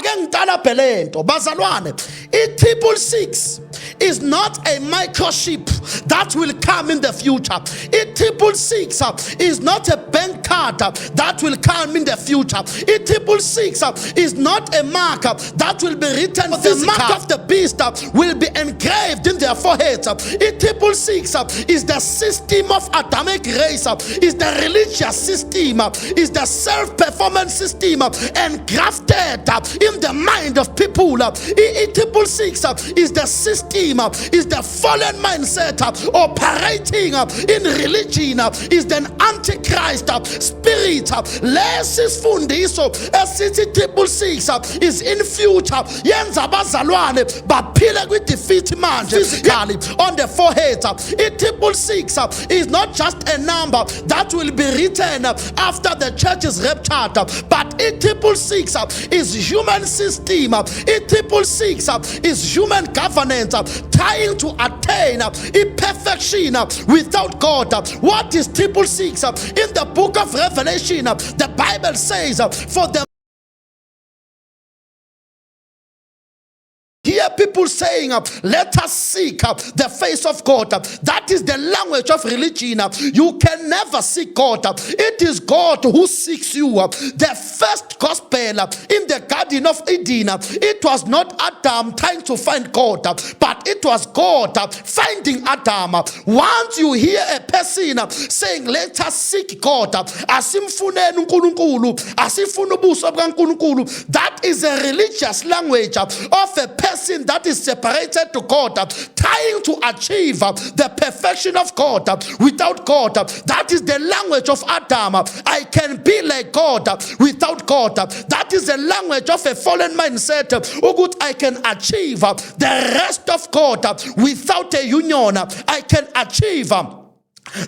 ake ngitala lento bazalwane, i-666 is not a microchip that will come in the future. I-666 is not a bank card that will come in the future. I-666 is not a mark that will be written. The mark of the beast will be engraved in their foreheads. I-666 is the system of Adamic race, is the religious system, is the self-performance system engrafted in the mind of people. I-666 is the system, is the fallen mindset operating in religion, is the antichrist spirit. Less is fundiso, I-666 is in future. Yenza abazalwane baphile kwi defeat manje physically on the forehead. I-666 is not just a number that will be written after the church is raptured, but I-666 is human system. I-666 is human governance trying to attain perfection without God. What is 666? In the book of Revelation, the Bible says, for the hear people saying, let us seek the face of God. That is the language of religion. You can never seek God. It is God who seeks you. The first gospel in the Garden of Eden, it was not Adam trying to find God, but it was God finding Adam. Once you hear a person saying, let us seek God, that is a religious language of a person that is separated to God, trying to achieve the perfection of God without God. That is the language of Adam. I can be like God without God. That is the language of a fallen mindset. Oh good, I can achieve the rest of God without a union. I can achieve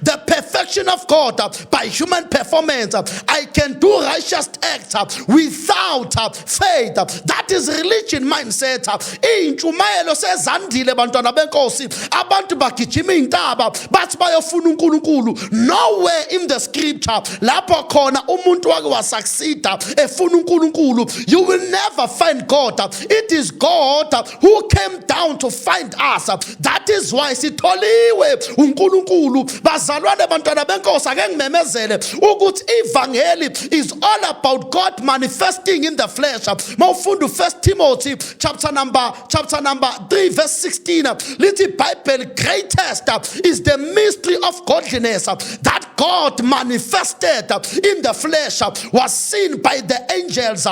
the perfection of God by human performance. I can do righteous acts without faith. That is religion mindset. Intshumayelo sezandile bantwana benkosi, abantu bagijima intaba bathi bayofuna uNkulunkulu. Nowhere in the scripture lapho khona umuntu wake wasucceeda efuna uNkulunkulu. You will never find God. It is God who came down to find us. That is why sitholiwe uNkulunkulu. Bazalwane bantwana benkosi, ake ngimemezele ukuthi ivangeli is all about God manifesting in the flesh. Mawufunda 1 Timothy chapter number 3 verse 16, lithi Bible, greatest is the mystery of godliness, that God manifested in the flesh, was seen by the angels,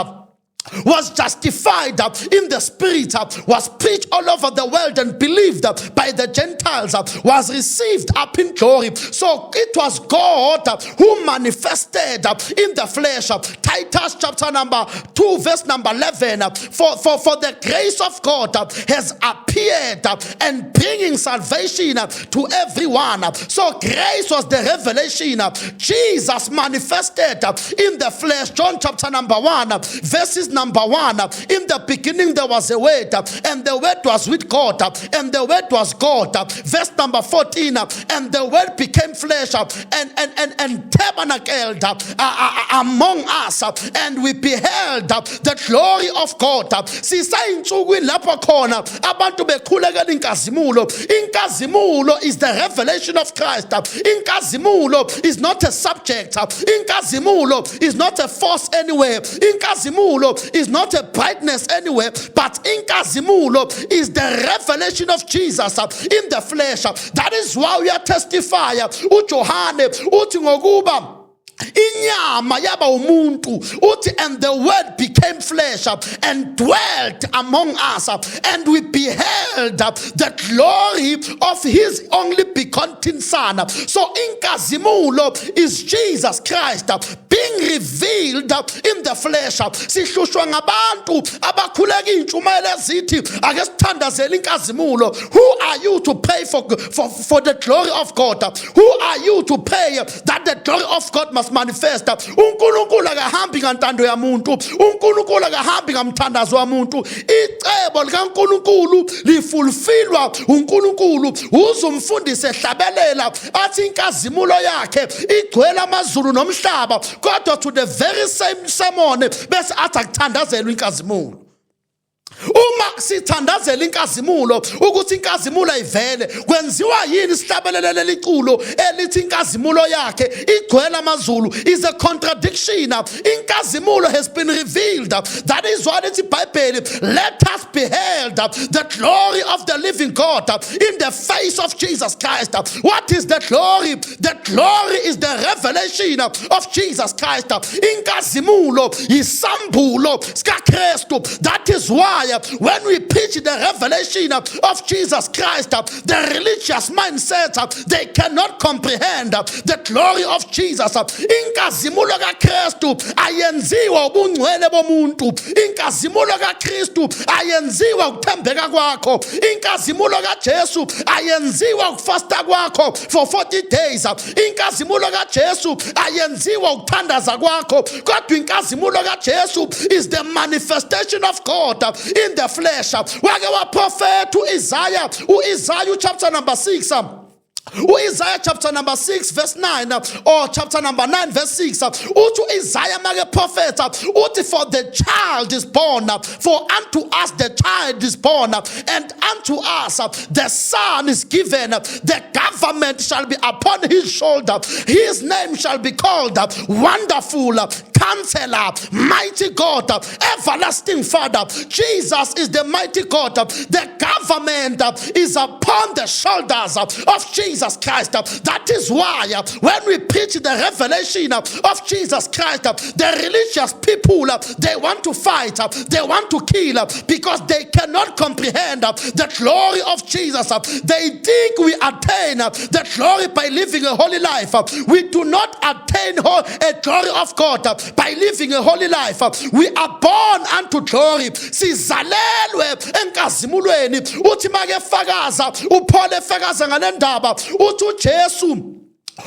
was justified in the spirit, was preached all over the world and believed by the Gentiles, was received up in glory. So it was God who manifested in the flesh. Titus chapter number 2 verse number 11, for the grace of God has appeared and bringing salvation to everyone. So grace was the revelation. Jesus manifested in the flesh. John chapter number 1 verses number 1, in the beginning there was a word, and the word was with God, and the word was God. Verse number 14, and the word became flesh and tabernacled among us, and we beheld the glory of God. Sisayinsukwini lapho khona abantu bekhulekela inkazimulo. Inkazimulo is the revelation of Christ. Inkazimulo is not a subject. Inkazimulo is not a force anywhere. Inkazimulo is not a brightness anywhere, but inkazimulo is the revelation of Jesus in the flesh. That is why we are testifying. uJohane uthi ngokuba inyama yaba umuntu, uthi and the word became flesh and dwelt among us, and we beheld the glory of his only begotten son. So inkazimulo is Jesus Christ being revealed in the flesh. Sihlushwa ngabantu abakhuleka intshumayelo ezithi ake sithandazele inkazimulo. Who are you to pray for the glory of God? Who are you to pray that the glory of God must manifest? uNkulunkulu akahambi ngantando yamuntu, uNkulunkulu akahambi ngamthandazo wamuntu. Icebo likaNkulunkulu lifulfilwa uNkulunkulu. Uzumfundisi ehlabelela athi inkazimulo yakhe igcwele amazulu nomhlaba, kodwa to the very same sermon bese athi akuthandazelwe inkazimulo. Uma sithandazela inkazimulo ukuthi inkazimulo ayivele, kwenziwa yini sihlabelele leli culo elithi inkazimulo yakhe igcwele amazulu? Is a contradiction. Inkazimulo has been revealed. That is what it's Bible. Let us behold the glory of the living God in the face of Jesus Christ. What is the glory? The glory is the revelation of Jesus Christ. Inkazimulo isambulo ska Kristu. That is why when we preach the revelation of Jesus Christ, the religious mindset, they cannot comprehend the glory of Jesus. Inkazimulo ka Kristu ayenziwa ubungcwele bomuntu. Inkazimulo ka Kristu ayenziwa ukuthembeka kwakho. Inkazimulo ka Jesu ayenziwa ukufasta kwakho for 40 days. Inkazimulo ka Jesu ayenziwa ukuthandaza kwakho. Kodwa inkazimulo ka Jesu is the manifestation of God in the flesh. Wake waprofeta u-Isaiah chapter number 6. Isaiah chapter number 6 verse 9 or chapter number 9 verse 6 uthi Isaiah make prophet uthi for the child is born, for unto us the child is born, and unto us the son is given, the government shall be upon his shoulder, his name shall be called Wonderful Counselor, Mighty God, Everlasting Father. Jesus is the mighty God. The government is upon the shoulders of Jesus Christ. That is why when we preach the revelation of Jesus Christ, the religious people, they want to fight, they want to kill, because they cannot comprehend the glory of Jesus. They think we attain the glory by living a holy life. We do not attain a glory of God by living a holy life. We are born unto glory. Sizalelwe enkazimulweni. Uthi make fakaza uPaul efakaza ngalendaba uthi uJesu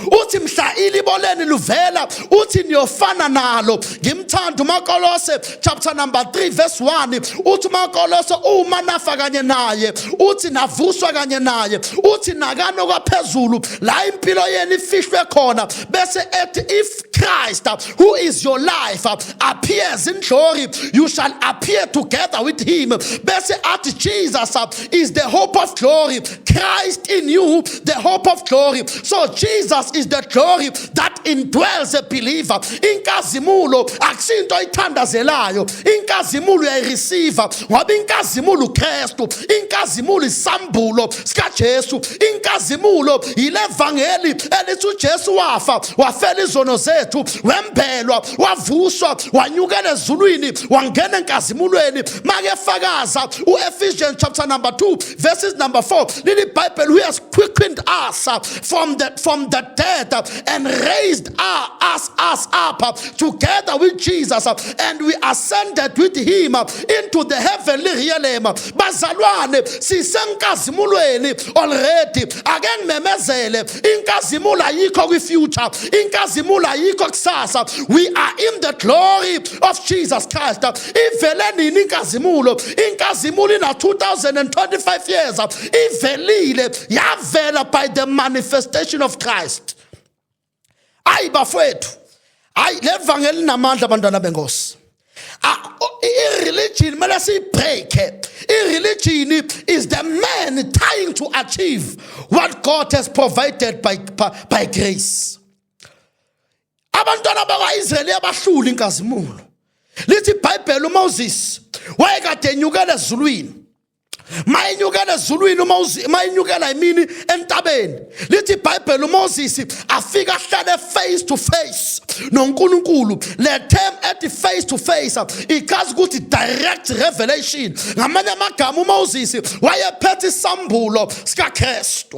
uthi mhla iliboleni luvela uthi niyofana nalo. Ngimthanda uMakolose chapter number 3 verse 1 uthi uMakolose uma nafa kanye naye uthi navuswa kanye naye uthi nakano kwaphezulu la impilo yenu ifihlwe khona, bese ethi if Christ who is your life appears in glory, you shall appear together with him. Bese athi Jesus is the hope of glory, Christ in you the hope of glory. So Jesus is the glory that indwells a believer. Inkazimulo akusinto oyithandazelayo, inkazimulo uyayireceive ngoba inkazimulo uKristu, inkazimulo isambulo sika Jesu, inkazimulo ilevangeli elithi uJesu wafa wafela izono zethu, wembelwa, wavuswa, wanyukela ezulwini, wangena enkazimulweni. Make fakaza uEphesians chapter number 2 verses number 4 lili Bible, who has quickened us from the dead and raised us up together with Jesus, and we ascended with him into the heavenly realm. Bazalwane sisenkazimulweni already. Ake ngimemezele inkazimulo ayikho kwi-future, inkazimulo ayikho kusasa. We are in the glory of Jesus Christ. Ivele nini inkazimulo? Inkazimulo ina 2025 years. Ivelile yavela by the manifestation of Christ. Ayi bafowethu, ayi levangeli linamandla abantwana benkosi. Religion mele siyibreak. Religion is the man trying to achieve what God has provided by grace. Abantwana bakwa-Israyeli abahlula inkazimulo. Lithi iBhayibheli uMoses wayekade enyukela ezulwini. Mayinyukela ezulwini mayinyukela yimini entabeni. Lithi iBhayibheli uMoses afika ahlale face to face noNkulunkulu. Le term at face to face ichaza ukuthi direct revelation. Ngamanye amagama uMoses wayephethe isambulo sika Kristu.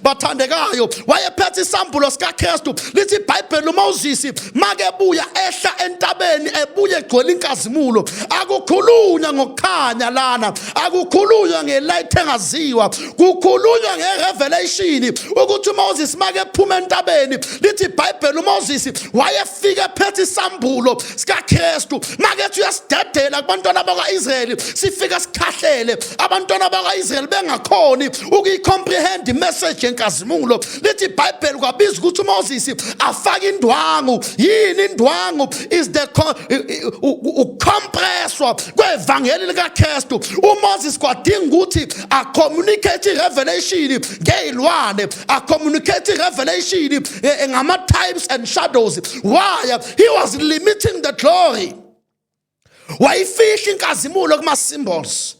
Bathandekayo, wayephethe isambulo sika Kristu. Lithi iBhayibheli uMoses make ebuya ehla entabeni ebuye egcwele inkazimulo. Akukhulunywa ngokukhanya lana, akukhulunywa ngelight engaziwa, kukhulunywa ngerevelation ukuthi uMoses make ephuma entabeni. Lithi iBhayibheli uMoses wayefika ephethe isambulo sika Kristu. Make ethi uyasidedela kubantwana bakwa-Israyeli, sifika sikhahlele abantwana bakwa-Israyeli bengakhoni ukuyicomprehend imessage yenkazimulo. Lithi iBhayibheli kwabiza ukuthi uMoses afake indwangu. Yini indwangu? Is the compress ukutheswa kwevangeli likaKristu, uMoses kwadinga ukuthi acommunicate revelation ngezilwane, acommunicate revelation ngama-types and shadows. Why? He was limiting the glory. Wayifihla inkazimulo kuma-symbols,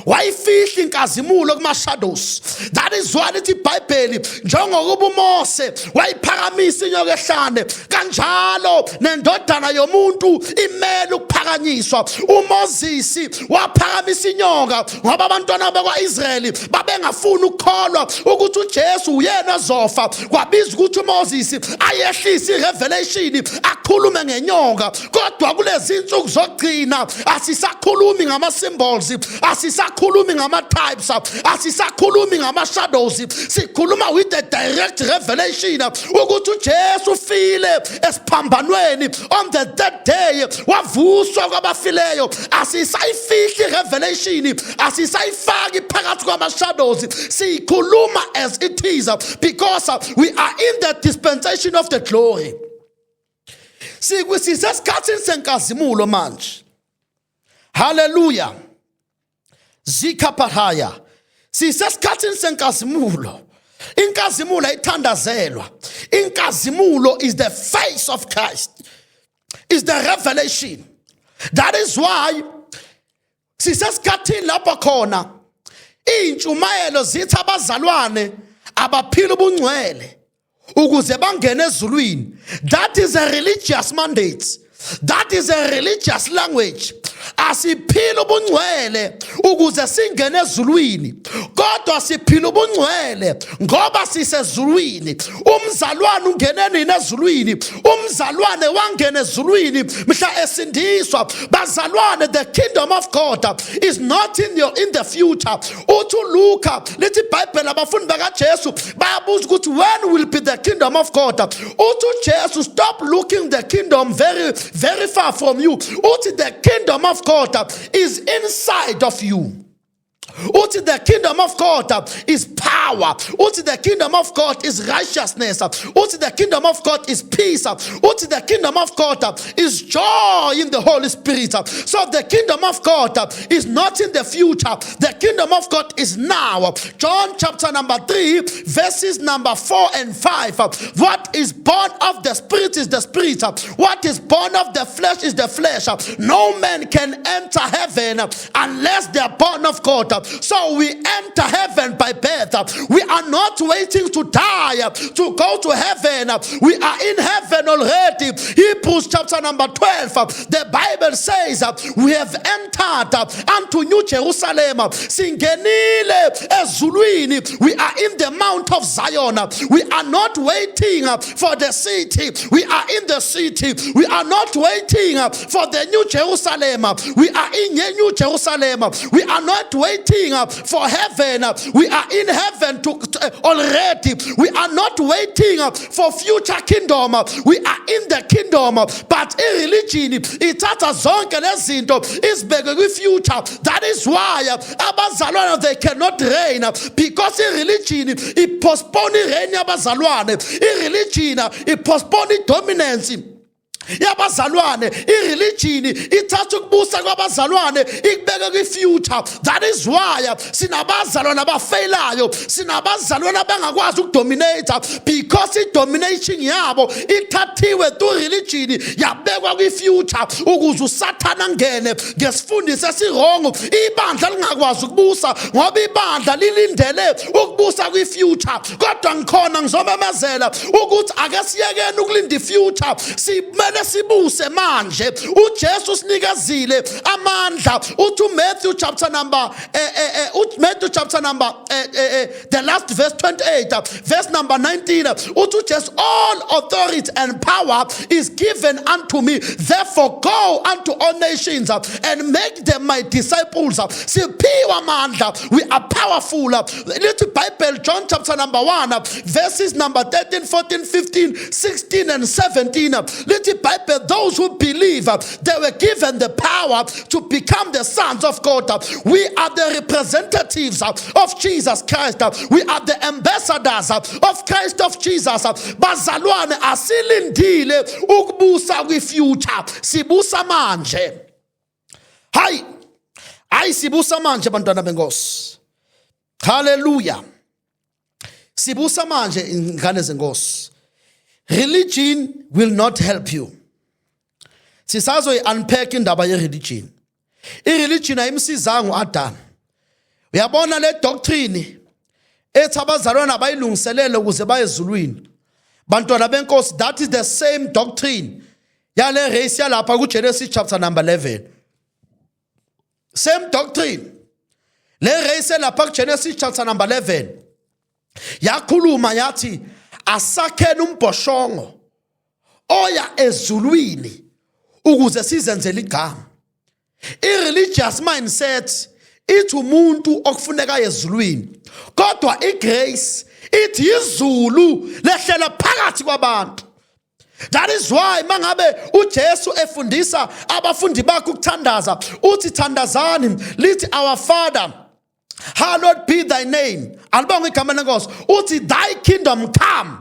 wayifihla inkazimulo kuma-shadows. That is why lithi iBhayibheli njengokuba uMose wayiphakamisa inyoka ehlane, kanjalo nendodana yomuntu imele ukuphakanyiswa. uMoses waphakamisa inyoka ngoba abantwana bakwa-Israyeli babengafuni ukukholwa ukuthi uJesu uyena ozofa. Kwabiza ukuthi uMoses ayehlise irevelation akhulume ngenyoka. Kodwa kulezi insuku zokugcina asisakhulumi ngama-symbols, asisakhulumi ngama-types, asisakhulumi ngama-shadows. Sikhuluma with a direct revelation ukuthi uJesu ufile esiphambanweni on the third day, wavuswa kwabafileyo. Asisayifihli irevelation, asisayifaki phakathi kwama-shadows. Sikhuluma as it is because we are in the dispensation of the glory. Sisesikhathini senkazimulo manje. Hallelujah. Zikapahaya. Sisesikhathini senkazimulo. Inkazimulo ayithandazelwa. Inkazimulo is the face of Christ. Is the revelation. That is why sisesikhathini lapho khona intshumayelo zithi abazalwane abaphila ubungcwele ukuze bangene ezulwini. That is a religious mandate. That is a religious language. Asiphila ubungcwele ukuze singene ezulwini, kodwa siphila ubungcwele ngoba sisezulwini. Umzalwane ungene nini ezulwini? Umzalwane wangena ezulwini mhla esindiswa. Bazalwane, the kingdom of God is not in the future. Uthi uLuka lithi iBhayibheli abafundi bakaJesu bayabuza ukuthi when will be the kingdom of God? Uthi uJesu, stop looking the kingdom very very far from you. Uthi the kingdom of God is inside of you. Uthi the kingdom of God is power. Uthi the kingdom of God is righteousness. Uthi the kingdom of God is peace. Uthi the kingdom of God is joy in the Holy Spirit. So the kingdom of God is not in the future. The kingdom of God is now. John chapter number 3 verses number 4 and 5. What is born of the Spirit is the Spirit. What is born of the flesh is the flesh. No man can enter heaven unless they are born of God. So we enter heaven by birth. We are not waiting to die to go to heaven. We are in heaven already. Hebrews chapter number 12. The Bible says we have entered unto New Jerusalem. Singenile ezulwini. We are in the Mount of Zion. We are not waiting for the city. We are in the city. We are not waiting for the New Jerusalem. We are in New Jerusalem. We are not waiting for heaven. We are in heaven already. We are not waiting for future kingdom. We are in the kingdom. But in religion, ithatha zonke lezinto isibeke kwi-future. That is why abazalwane, they cannot reign, because in religion it postpone reign yabazalwane. In religion it postpone dominance yabazalwane. ireligion ithatha ukubusa kwabazalwane ikubeka kwi-future. That is why sinabazalwane abafeylayo, sinabazalwane abangakwazi ukudominate, because i-domination yabo ithathiwe through religion yabekwa kwi-future ukuze usathana angene ngesifundisi esirongo. Ibandla lingakwazi ukubusa ngoba ibandla lilindele ukubusa kwi-future. Kodwa ngikhona ngizomemezela ukuthi ake siyekeni ukulinda i-future, simele sibuse manje. uJesu sinikezile amandla. Uthi Matthew chapter number the last verse 28, verse number 19. Uthi uJesu, all authority and power is given unto me, therefore go unto all nations and make them my disciples. Siphiwa amandla, we are powerful. Little Bible, John chapter number 1 verses number 13, 14, 15, 16 and 17. Little Bible, those who believe, they were given the power to become the sons of God. We are the representatives of Jesus Christ. We are the ambassadors of Christ of Jesus. Bazalwane asilindile ukubusa kwi-future, sibusa manje. Hayi sibusa manje bantwana benkosi. Hallelujah. Sibusa manje ingane zenkosi. Religion will not help you. Sisazo unpack indaba ye religion. I-religion ayimsizanga uAdam. Uyabona le doctrine ethi abazalwana bayilungiselele ukuze baye ezulwini. Bantwana benkosi, that is the same doctrine yale race yalapha ku Genesis chapter number 11. Same doctrine. Le race yalapha ku Genesis chapter number 11. Yakhuluma yathi asakhele umbhoshongo oya ezulwini ukuze sizenzele igama. I-religious mindset ithi umuntu okufuneka ezulwini, kodwa igrace ithi izulu lehlela phakathi kwabantu. That is why mangabe uJesu efundisa abafundi bakhe ukuthandaza, uthi thandazani lithi our Father, hallowed be thy name. Alibonga igama lenkosi. Uthi thy kingdom come.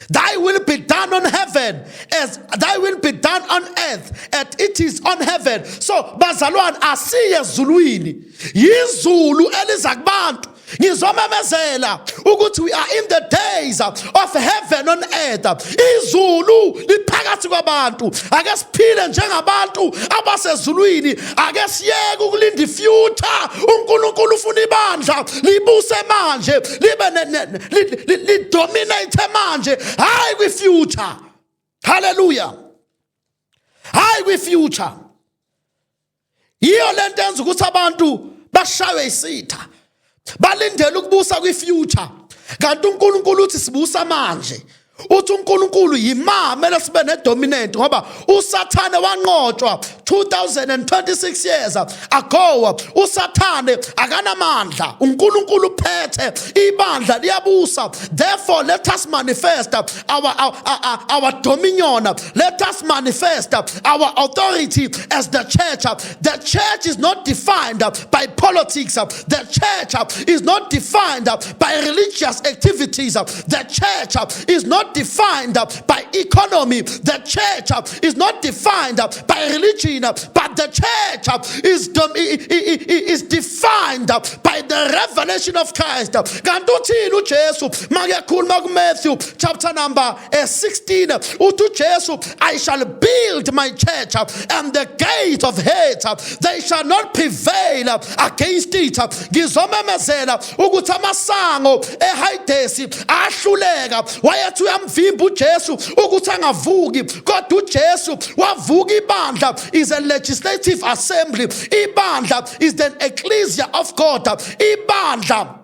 Thy will be done on heaven as thy will be done on earth as it is on heaven. So bazalwane asiye ezulwini. Yizulu eliza kubantu. Ngizomemezela ukuthi we are in the days of heaven on earth. Izulu liphakathi kwabantu. Ake siphile njengabantu abasezulwini. Ake siyeke ukulinda ifuture. uNkulunkulu ufuna ibandla libuse manje, libe lidominate manje. Hayi kwi future. Hallelujah. Hayi kwi future. Yiyo lento enza ukuthi abantu bashawe isitha. Balindele ukubusa kwi-future. Kanti uNkulunkulu uthi sibusa manje. Uthi uNkulunkulu yimamela sibe nedominant ngoba uSathane wanqotshwa 2026 years ago. uSathane akanamandla. uNkulunkulu phethe ibandla liyabusa. Therefore let us manifest our dominion. Let us manifest our authority as the church. The church is not defined by politics. The church is not defined by religious activities. The church is not defined by economy. The church is not defined by religion, but the church is defined by the revelation of Christ. Kantuthini uJesu makekhuluma kuMatthew chapter number 16, uthi uJesu, I shall build my church and the gates of hate they shall not prevail against it. Ngizomemezela ukuthi amasango eHadesi ahluleka. Wayethi uyamvimba uJesu ukuthi angavuki, kodwa uJesu wavuka. Ibandla is a legislative assembly. Ibandla is the ecclesia of God. Ibandla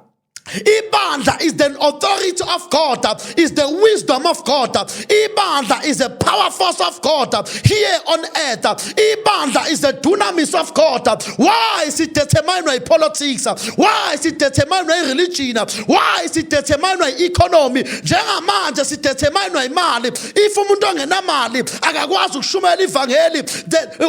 is the authority of God, is the wisdom of God. Ibandla is the power force of God here on earth. Ibandla is the dunamis of God. Why is it determined by politics? Why is it determined by religion? Why is it determined by economy? Njengamanje sidetermined by imali. If umuntu ongenamali akakwazi ukushumela ivangeli,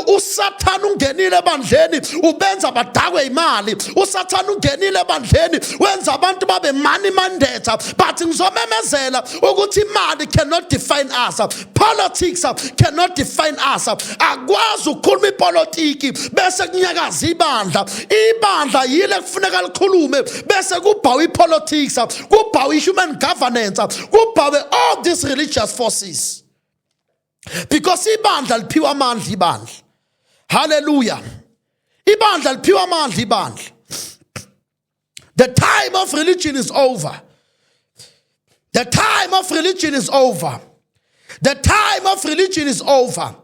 uSathane ungenile ebandleni ubenza badakwe imali. uSathane ungenile ebandleni wenza abantu babe money mandate. But ngizomemezela ukuthi imali cannot define us. Politics cannot define us. Akwazi ukukhuluma ipolitiki bese kunyakaza ibandla. Ibandla yile kufuneka likhulume bese kubhawa ipolitics, kubhawa human governance, kubhawa all these religious forces. Because ibandla liphiwa amandla ibandla. Hallelujah. Ibandla liphiwa amandla ibandla. The time of religion is over. The time of religion is over. The time of religion is over.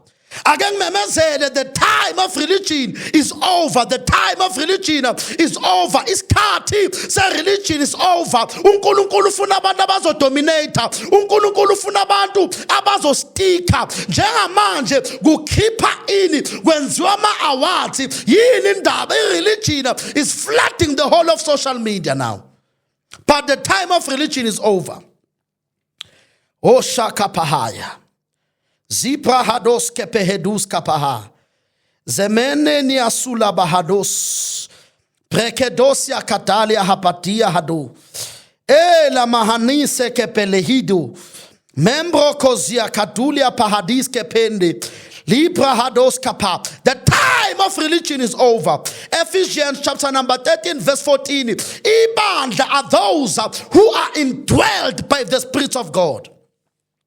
Again, the time of religion is over. The time of religion is over. Isikhathi se religion is over. uNkulunkulu ufuna abantu abazodominate. uNkulunkulu ufuna abantu abazostika. Njengamanje kukhipha ini kwenziwa ama-awards. Yini indaba? Religion is flooding the whole of social media now. But the time of religion is over. Oh shaka pahaya. Zipra hados kepehedus kapaha. Zemene ni asula bahados. Prekedosia katalia hapatia hadu. La mahanise kepelehidu. Membro kozia katulia pahadis kepende. Libra hados kapa. The time of religion is over. Ephesians chapter number 13 verse 14. Ibandla are those who are indwelled by the Spirit of God.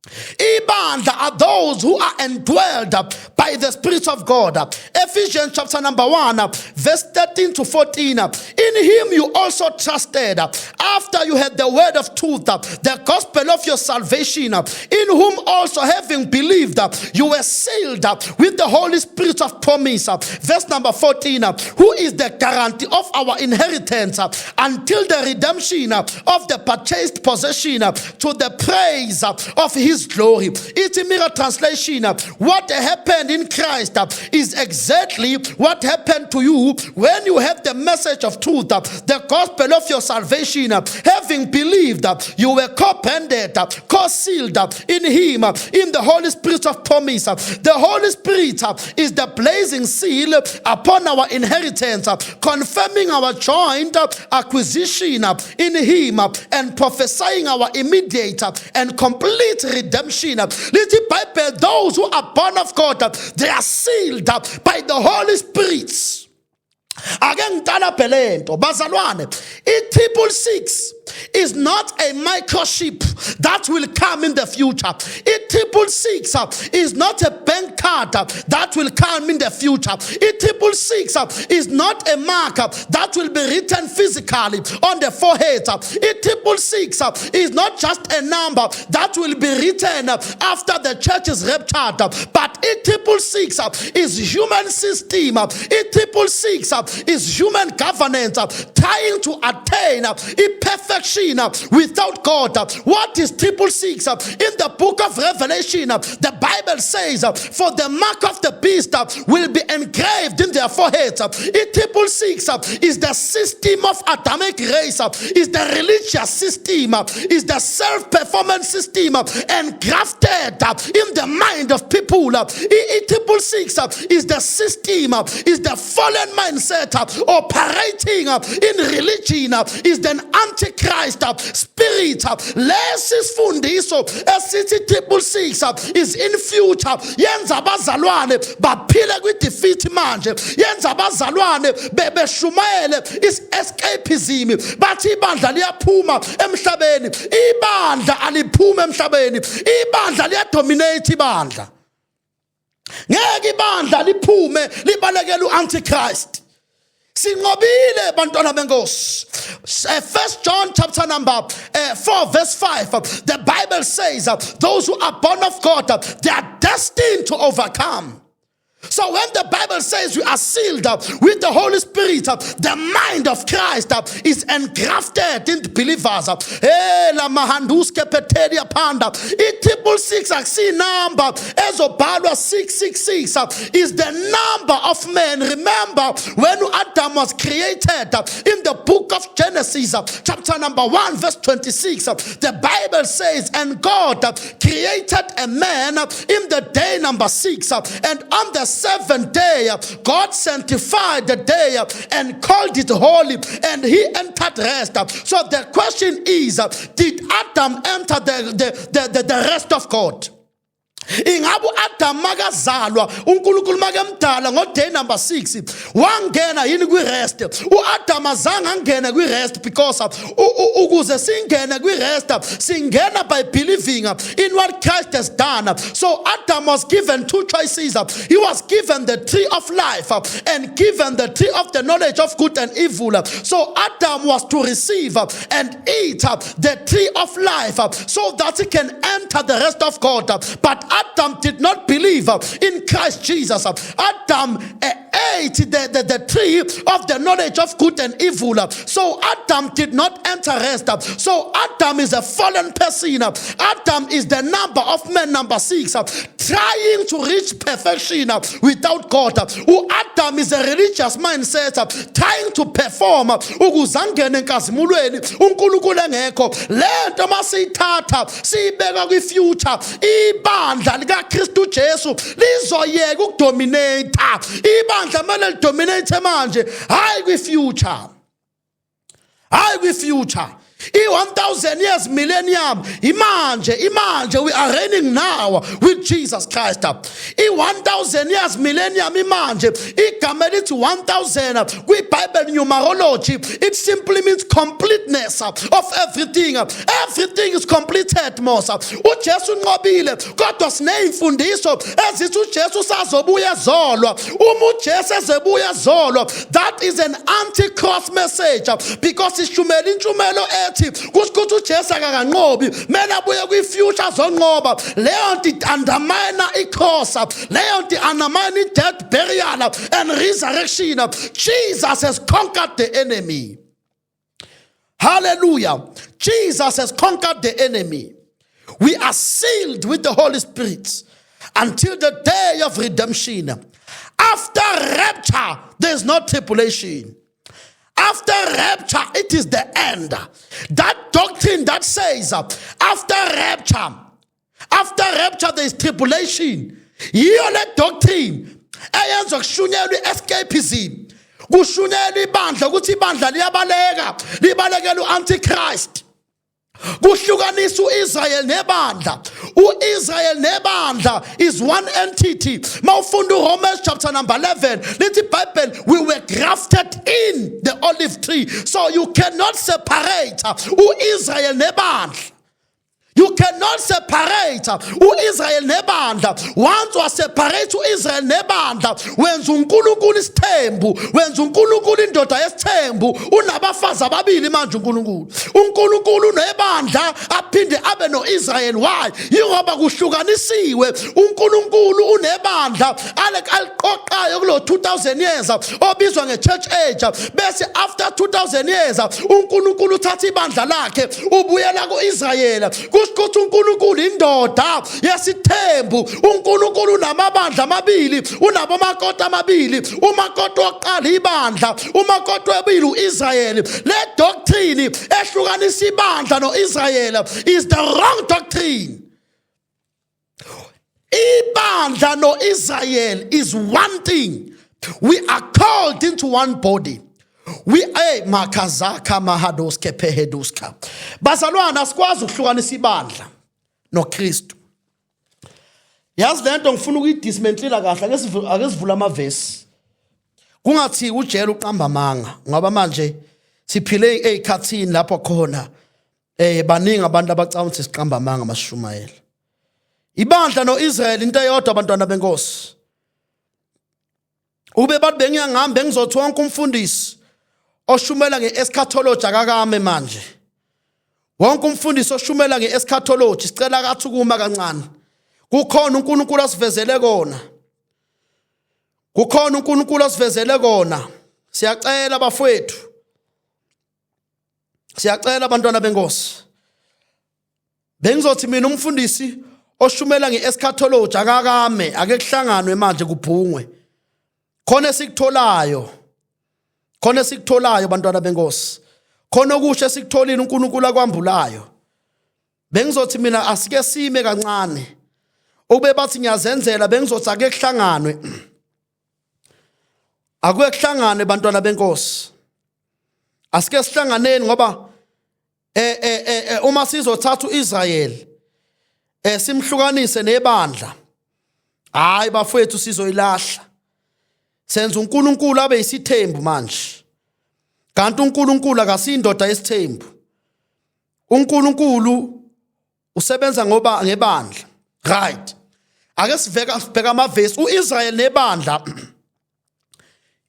Ibandla are those who are indwelled by the Spirit of God. Ephesians chapter number 1 verse 13 to 14. In him you also trusted after you had the word of truth, the gospel of your salvation, in whom also having believed you were sealed with the Holy Spirit of promise. Verse number 14, who is the guarantee of our inheritance until the redemption of the purchased possession to the praise of his glory. It's a mirror translation. What happened in Christ is exactly what happened to you when you have the message of truth, the gospel of your salvation. Having believed, you were co-branded, co-sealed in him, in the Holy Spirit of promise. The Holy Spirit is the blazing seal upon our inheritance, confirming our joint acquisition in him and prophesying our immediate and complete redemption. Little Bible, those who are born of God, they are sealed by the Holy Spirit. Again, Pelento, Bazalwane, 666 is not a microchip that will come in the future. 666 is not a bank card that will come in the future. 666 is not a mark that will be written physically on the forehead. 666 is not just a number that will be written after the church is raptured, but 666 is human system. 666 is human governance trying to attain perfection without God. What is 666? In the book of Revelation, the Bible says, for the mark of the beast will be engraved in their foreheads. 666 is the system of Adamic race, is the religious system, is the self-performance system engrafted in the mind of people. 666 is the system, is the fallen mindset operating in religion, is the antichrist spirit. Less is fundiso. 666 is in future. Yenza bazalwane baphile kwi defeat manje. Yenza bazalwane bebeshumayele is escapism. Bathi ibandla liyaphuma emhlabeni. Ibandla aliphuma emhlabeni. Ibandla liyadominate ibandla. Ngeke ibandla liphume libalekele uantichrist. Sinqobile bantwana benkosi. 1 John chapter number 4 verse 5. The Bible says those who are born of God, they are destined to overcome. So when the Bible says we are sealed with the Holy Spirit, the mind of Christ is engrafted in the believers. La mahanduske peteria panda. 666 number ezobhalwa 666 is the number of men. Remember when Adam was created in the book of Genesis chapter number 1 verse 26, the Bible says, and God created a man in the day number 6, and on the seventh day God sanctified the day and called it holy, and he entered rest. So the question is, did Adam enter the rest of God? Ingabu Adam magazalwa uNkulunkulu makamdala ngoday number 6 wangena yini kwi-rest. U-Adam azange angene kwi-rest because ukuze singene kwi-rest singena by believing in what Christ has done. So Adam was given two choices. He was given the tree of life and given the tree of the knowledge of good and evil. So Adam was to receive and eat the tree of life so that he can enter the rest of God. But Adam did not believe in Christ Jesus. Adam ate the tree of the knowledge of good and evil. So Adam did not enter rest. So Adam is a fallen person. Adam is the number of men number 6, trying to reach perfection without God. Adam is a religious mindset, trying to perform. Ukuzangena enkazimulweni uNkulunkulu engekho. Lento masiyithatha siyibeka kwi-future, ibandla likaKristu Jesu lizoyeka ukudominate. Ibandla mele lidominate manje, hayi kwi-future. Hayi kwi-future. I-1,000 years millennium imanje we are reigning now with Jesus Christ. I-1,000 years millennium imanje igama elithi 1,000 kwi-Bible numerology it simply means completeness of everything. Everything is completed mos. uJesu unqobile kodwa sineyimfundiso ezithi uJesu sazobuya ezolwa. uJesu ezebuya ezolwa, that is an anti-cross message because ishumela intshumelo ethi kusikuthi uJesu akakanqobi mele abuye kwi-future zonqoba. Leyo nto undermine i-cross, leyo nto undermine i-death, burial and resurrection. Jesus has conquered the enemy. Hallelujah. Jesus has conquered the enemy. We are sealed with the Holy Spirit until the day of redemption. After rapture, there is no tribulation. After rapture, it is the end. That doctrine that says after rapture there is tribulation. Yiyo le doctrine eyenza kushunyelwa escapism. Kushunyelwa ibandla ukuthi ibandla libalekela u-Antichrist. Kuhlukanisa u-Israel nebandla. U-Israel nebandla is one entity. Mawufunda uRomans chapter number 11, lithi Bible, we were grafted in the olive tree. So you cannot separate u-Israel nebandla. You cannot separate u-Israel nebandla. Once you separate u-Israel nebandla, wenza uNkulunkulu isithembu, wenza uNkulunkulu indoda yesithembu. Unabafazi ababili manje uNkulunkulu. uNkulunkulu nebandla aphinde abe no-Israel. Why? Yingoba kuhlukanisiwe. uNkulunkulu unebandla aliqoqayo kulo 2000 years obizwa nge-church age. Bese after 2000 years uNkulunkulu uthatha ibandla lakhe ubuyela ku-Israel. Kusikuthi uNkulunkulu indoda yesithembu. uNkulunkulu unamabandla amabili, unabomakoti amabili. Umakoti wokuqala ibandla, umakoti wesibili u-Israel. Le doctrine ehlukanisa ibandla no-Israel is the wrong doctrine. Ibandla no-Israel is one thing. We are called into one body. We makazaka mahadoske peheduska. Bazalwana asikwazi ukuhlukanisa ibandla noKristu. Yazi lento ngifuna ukuyidismantlela kahle ake sivula amavesi. Kungathi ujela uqamba amanga ngoba manje siphile ezikhathini lapho khona baningi abantu abacabanga ukuthi siqamba amanga masishumayela. Ibandla noIsrael into eyodwa abantwana benkosi. Ube bathi bengiyangihamba ngizothi wonke umfundisi oshumela nge-eschatology akakame manje. Wonke umfundisi oshumela nge-eschatology sicela kathi ukuma kancane. Kukhona uNkulunkulu asivezele kona. Kukhona uNkulunkulu asivezele kona. Siyacela bafowethu. Siyacela abantwana benkosi. Bengizothi mina umfundisi oshumela nge-eschatology akakame ake kuhlanganwe manje kubhungwe. Khona sikutholayo. Khona sikutholayo bantwana benkosi. Khona okusho sikutholile uNkulunkulu akwambulayo. Bengizothi mina asike sime kancane. Ube bathi ngiyazenzela bengizothi ake kuhlanganwe. Akuye kuhlangane bantwana benkosi. Asike sihlanganeni ngoba uma sizothatha uIsrael simhlukanise nebandla. Hayi bafowethu sizoyilahla. Senza uNkulunkulu abe isithembu manje. Kanti uNkulunkulu akasindoda yesithembu. uNkulunkulu usebenza ngoba ngebandla. Right. Ake sibheka amavesi. uIsrael nebandla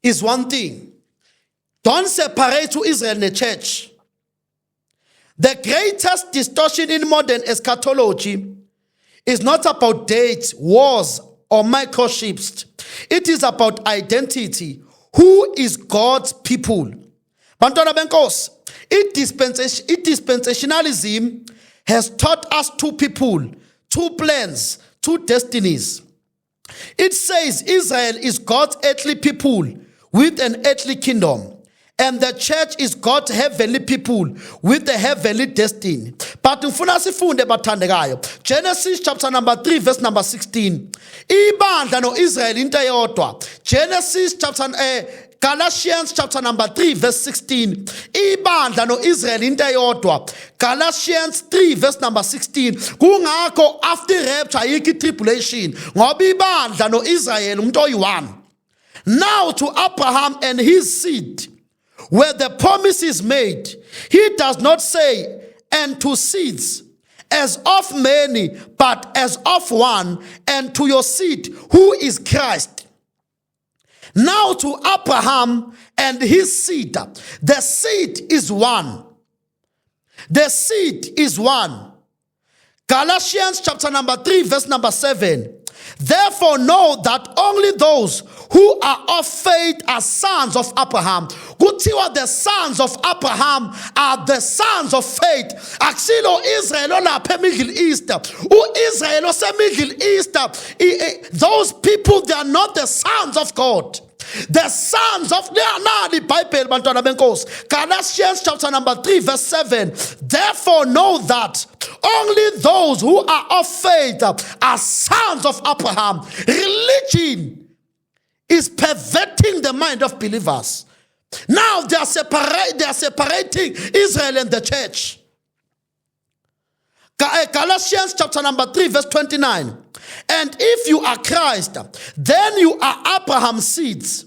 is one thing. Don't separate uIsrael ne-church. The greatest distortion in modern eschatology is not about dates, wars, or microchips. It is about identity. Who is God's people? Bantwana benkosi, dispensationalism has taught us two people, two plans, two destinies. It says Israel is God's earthly people with an earthly kingdom, and the church is God's heavenly people with a heavenly destiny. But ngifuna sifunde bathandekayo. Genesis chapter number 3 verse number 16. Ibandla noIsrael into eyodwa. Genesis chapter Galatians chapter number 3 verse 16. Ibandla no Israel into eyodwa. Galatians 3 verse number 16. Kungakho after rapture ayikho tribulation. Ngoba ibandla no Israel umuntu oyi-one. Now to Abraham and his seed, where the promise is made, he does not say, and to seeds, as of many, but as of one, and to your seed, who is Christ. Now to Abraham and his seed, the seed is one. The seed is one. Galatians chapter number 3, verse number 7. Therefore know that only those who are of faith are sons of Abraham. Kuthiwa the sons of Abraham are the sons of faith. Akusilo Israel olapha eMiddle East. U-Israel ose-Middle East, those people, they are not the sons of God. The sons of the Bible, bantwana benkosi. Galatians chapter number 3 verse 7. Therefore know that only those who are of faith are sons of Abraham. Religion is perverting the mind of believers. Now they are separating Israel and the church. Galatians chapter number 3 verse 29. And if you are Christ, then you are Abraham's seeds,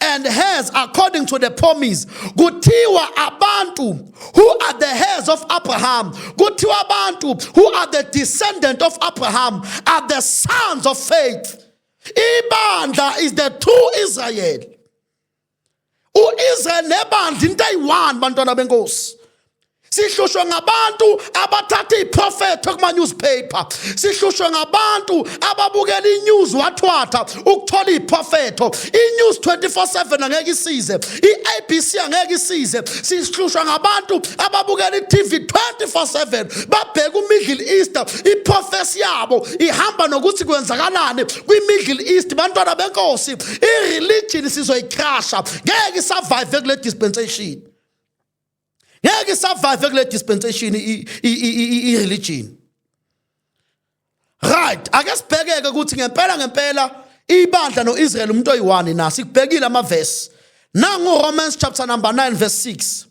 and heirs according to the promise. Kuthiwa abantu who are the heirs of Abraham, kuthiwa abantu who are the descendant of Abraham, are the sons of faith. Ibandla is the true Israel. U-Israel nebandla into eyi-one, bantwana benkosi. Sihlushwe ngabantu abathatha iprofethi kuma-newspaper. Sihlushwe ngabantu ababukela i-news wathwatha ukuthola iprofethi. I-news 24/7 angeke isize. I-ABC angeke isize. Sihlushwe ngabantu ababukela i-TV 24/7. Babheka u-Middle East. Iprofesi yabo ihamba nokuthi kwenzakalani kwi-Middle East. Bantwana benkosi, i-religion sizoyikrasha. Ngeke isurvive kule dispensation. Ngeke survive kule dispensation i-religion. Right, ake sibhekeke ukuthi ngempela ibandla no-Israel umuntu oyi-one na. Sikubhekile amavesi. Nangu Romans chapter number 9 verse 6.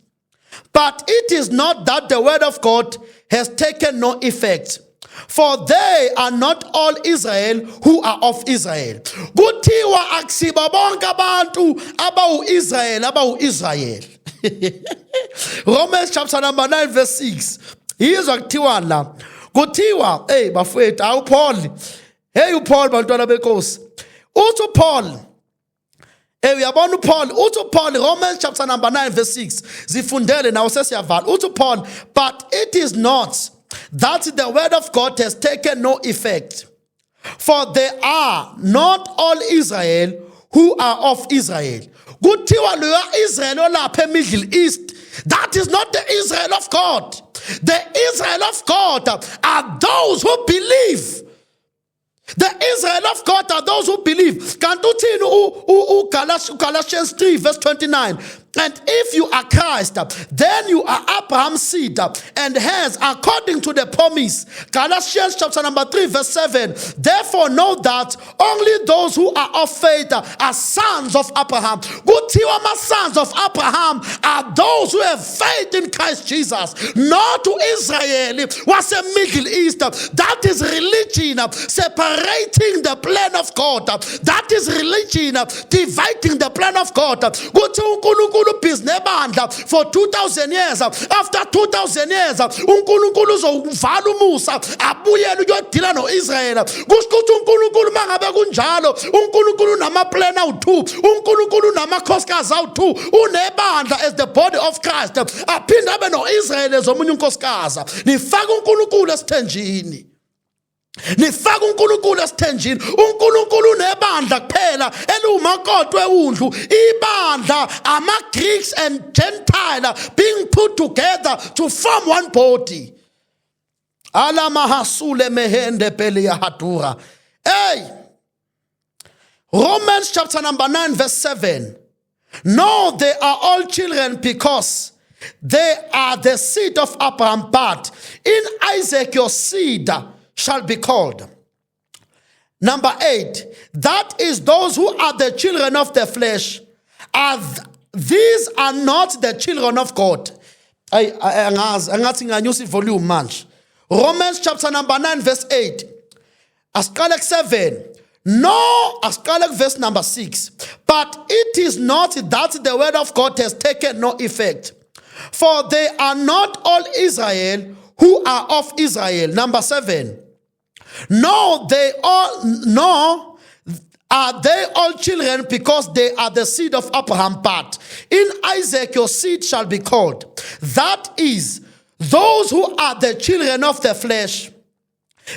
But it is not that the word of God has taken no effect, for they are not all Israel who are of Israel. Kuthiwa akusibo bonke abantu abawu-Israel abawu-Israel. Romans chapter number 9 verse 6. Yizwa kuthiwa la. Kuthiwa, bafowethu, awuPaul. Hey uPaul bantwana benkosi. Uthi uPaul. Uyabona uPaul, uthi uPaul, Romans chapter number 9 verse 6. Zifundele nawo sesiyavala. Uthi uPaul, but it is not that the word of God has taken no effect, for they are not all Israel who are of Israel. Kuthiwa loya Israel olapha eMiddle East, that is not the Israel of God. The Israel of God are those who believe. The Israel of God are those who believe. Galatians 3 verse 29. And if you are Christ, then you are Abraham's seed and heirs according to the promise. Galatians chapter number 3 verse 7. Therefore know that only those who are of faith are sons of Abraham. Kuthiwa ma sons of Abraham are those who have faith in Christ Jesus. Not to Israel was a Middle East. That is religion separating the plan of God. That is religion dividing the plan of God. For 2,000 years. After 2,000 years, uNkulunkulu uzovala umusa abuyele uyodila noIsrael. Kushukuthi uNkulunkulu mangabe kunjalo, uNkulunkulu namaplan awu2, uNkulunkulu namakhosikazi awu2, unebandla as the body of Christ. Aphinde abe noIsrael as omunye unkosikazi. Nifaka uNkulunkulu esithenjini. Nifaka uNkulunkulu esithenjini. uNkulunkulu nebandla kuphela elumakoti wewundlu. Ibandla ama-Greeks and Gentile being put together to form one body. Alamahasule mehende pele ya hadura. Romans chapter number 9 verse 7. No, they are all children because they are the seed of Abraham, but in Isaac your seed shall be called. Number 8, that is those who are the children of the flesh These are not the children of God. Angathi nganyusa volume manje. Romans chapter number 9 verse 8. Asqala 7. No, asqala verse number 6. But it is not that the word of God has taken no effect. For they are not all Israel who are of Israel. Number 7. No, are they all children because they are the seed of Abraham? But in Isaac your seed shall be called. That is, those who are the children of the flesh.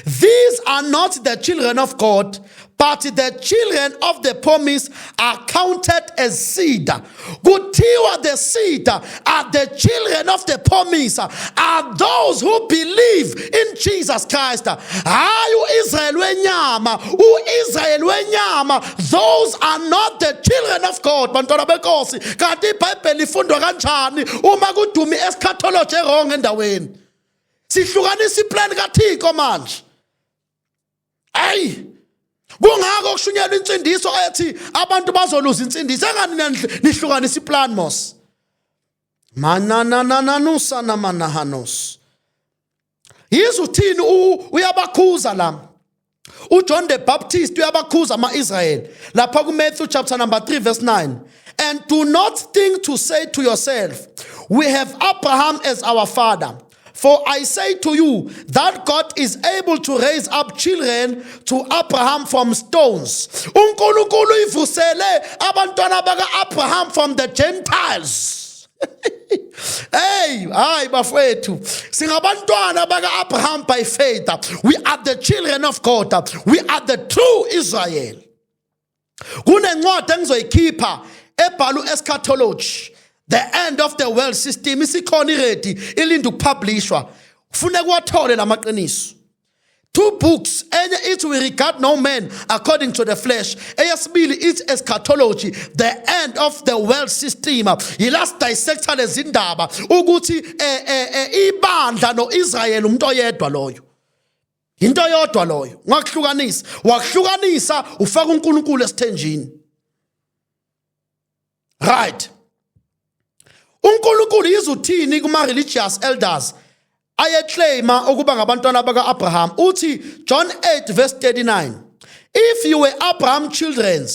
These are not the children of God, but the children of the promise are counted as seed. Kuthiwa the seed are the children of the promise, are those who believe in Jesus Christ. Israel wenyama, Israel wenyama, those are not the children of God. Bantwana benkosi, kanti iBhayibheli ifundwa kanjani uma kudumi eschatology wrong endaweni? Sihlukanisa iplan kaThixo manje. Hey, kungako kushunyelwa insindiso ethi abantu bazoluza insindiso engani nihlukanisa iplan mos. Mananananusa namanahanos. Yesu uthini uyabakhuza la. uJohn the Baptist uyabakhuza ama-Israel lapha kuMatthew chapter number 3 verse 9. And do not think to say to yourself, we have Abraham as our father. For I say to you that God is able to raise up children to Abraham from stones. uNkulunkulu ivusele abantwana baka-Abraham from the Gentiles. Hey, hayi bafowethu, singabantwana baka-Abraham by faith. We are the children of God. We are the true Israel. Kunencwadi engizoyikhipha ebhalwe eschatology, the end of the world system, isikhona ready ilinde ukupublishwa. Kufuneka uwathole lamaqiniso. 2 books, enye ithi we regard no man according to the flesh, eyesibili ithi eschatology, the end of the world system. Yilast dissector lezindaba ukuthi ibandla noIsrael umuntu oyedwa loyo. Into yodwa loyo. Wakuhlukanisa ufaka uNkulunkulu esithenjini. Right. uNkulunkulu izuthini kuma religious elders ayeclaima ukuba ngabantwana baka-Abraham. Uthi John 8 verse 39. If you were Abraham's children,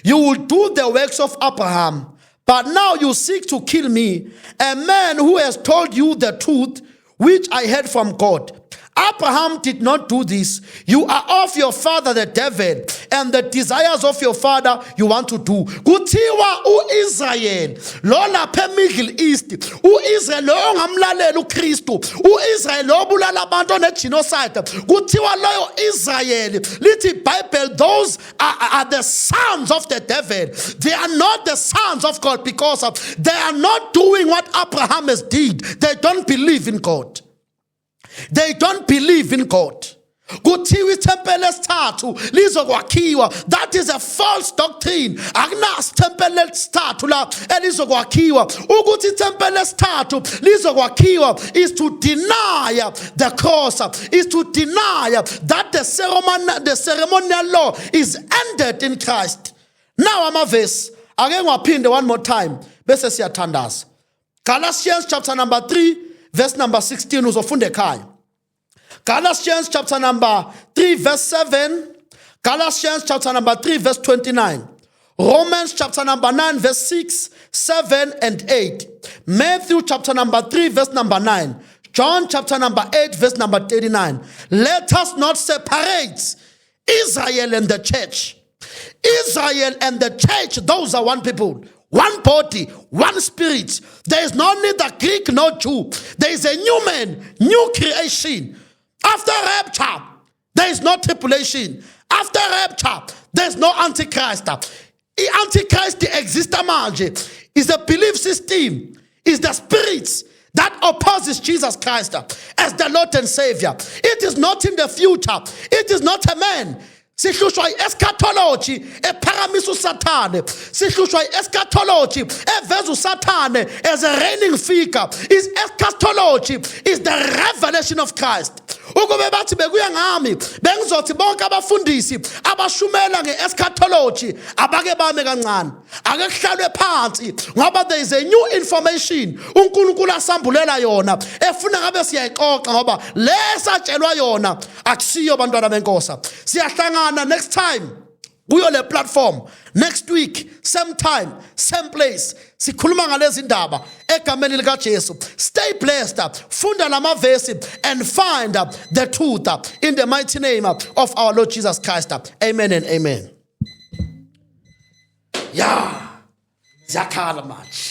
you would do the works of Abraham. But now you seek to kill me, a man who has told you the truth, which I heard from God. Abraham did not do this. You are of your father the devil, and the desires of your father you want to do. Kuthiwa uIsrael lo lapha eMiddle East, uIsrael lo ongamlalela uKristu, uIsrael lo obulala abantu negenocide. Kuthiwa loyo Israel, lithi Bible, those are the sons of the devil. They are not the sons of God because they are not doing what Abraham has did. They don't believe in God. They don't believe in God. Kuthiwa ithempeli lesithathu lizokwakhiwa. That is a false doctrine. Akunas tempele lesithathu la elizokwakhiwa. Ukuthi ithempeli lesithathu lizokwakhiwa is to deny the cross, is to deny that the ceremonial law is ended in Christ. Now amavesi ake ngiwaphinde one more time bese siyathandaza. Galatians chapter number 3 verse number 16 uzofunde ekhaya. Galatians chapter number 3 verse 7. Galatians chapter number 3 verse 29. Romans chapter number 9 verse 6, 7 and 8. Matthew chapter number 3 verse number 9. John chapter number 8 verse number 39. Let us not separate Israel and the church. Israel and the church, those are one people. One body, one spirit. There is no neither Greek nor Jew. There is a new man, new creation. After rapture, there is no tribulation. After rapture, there is no Antichrist. The Antichrist exists manje is the belief system, is the spirits that opposes Jesus Christ as the Lord and Savior. It is not in the future. It is not a man. Sihlushwa eschatology ephakamisa uSathane. Sihlushwa eschatology eveza uSathane as a reigning figure. Is eschatology is the revelation of Christ. ukube bathi bekuya ngami bengizothi bonke abafundisi abashumela nge-eschatology abake bame kancane, ake kuhlalwe phansi ngoba there is a new information uNkulunkulu asambulela yona efuna ngabe siyayixoxa ngoba lesatshelwa yona akusiyo bantwana benkosi. Siyahlangana next time kuyo le platform next week, same time, same place. Sikhuluma ngalezi ndaba egameni lika Jesu. Stay blessed, funda lama verse and find the truth in the mighty name of our Lord Jesus Christ. Amen and amen. Yeah, zakhala manje.